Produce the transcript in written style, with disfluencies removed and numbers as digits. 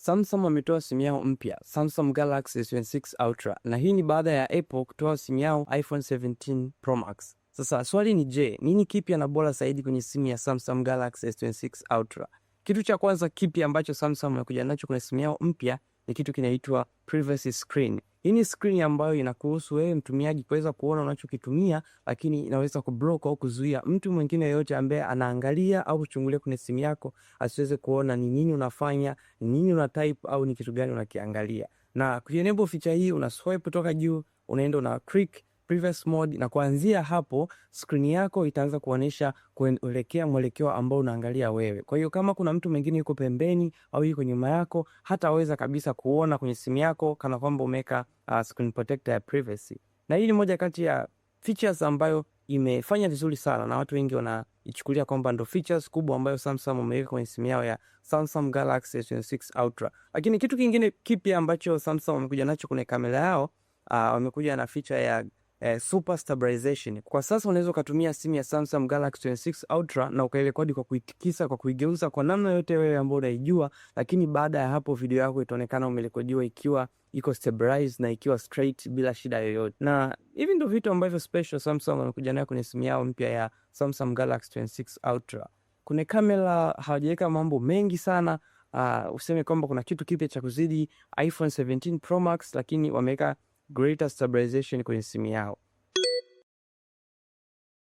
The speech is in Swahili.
Samsung wametoa simu yao mpya, Samsung Galaxy S26 Ultra, na hii ni baada ya Apple kutoa simu yao iPhone 17 Pro Max. Sasa swali ni je, nini kipya na bora zaidi kwenye simu ya Samsung Galaxy S26 Ultra? Kitu cha kwanza kipya ambacho Samsung wamekuja nacho kwenye simu yao mpya ni kitu kinaitwa privacy screen. Hii ni screen ambayo inakuruhusu wewe mtumiaji kuweza kuona unachokitumia, lakini inaweza kublock au kuzuia mtu mwingine yeyote ambaye anaangalia au kuchungulia kwenye simu yako asiweze kuona ni nini unafanya, ni nini una type au ni kitu gani unakiangalia. Na kuenable feature hii una swipe kutoka juu, unaenda una click privacy mode, na kuanzia hapo screen yako itaanza kuonyesha kuelekea mwelekeo ambao unaangalia wewe. Kwa hiyo kama kuna mtu mwingine yuko pembeni au yuko nyuma yako, hataweza kabisa kuona kwenye simu yako kana kwamba umeweka screen protector ya privacy. Na hii ni moja kati ya features ambayo imefanya vizuri sana na watu wengi wanaichukulia kwamba ndo features kubwa ambayo Samsung wameweka kwenye simu yao ya Samsung Galaxy S26 Ultra. Lakini kitu kingine kipya ambacho Samsung wamekuja nacho kwenye kamera yao, wamekuja na feature ya super stabilization. Kwa sasa unaweza kutumia simu ya Samsung Galaxy S26 Ultra na ukairekodi kwa kuitikisa, kwa kuigeuza kwa namna yote wewe ambayo unaijua, lakini baada ya hapo video yako itaonekana umerekodiwa ikiwa iko stabilized na ikiwa straight bila shida yoyote. Na hivi ndio vitu ambavyo special Samsung wamekuja nayo kwenye simu yao mpya ya Samsung Galaxy S26 Ultra. Kwenye kamera hawajaweka mambo mengi sana, useme kwamba kuna kitu kipya cha kuzidi iPhone 17 Pro Max, lakini wameweka greater stabilization kwenye simu yao.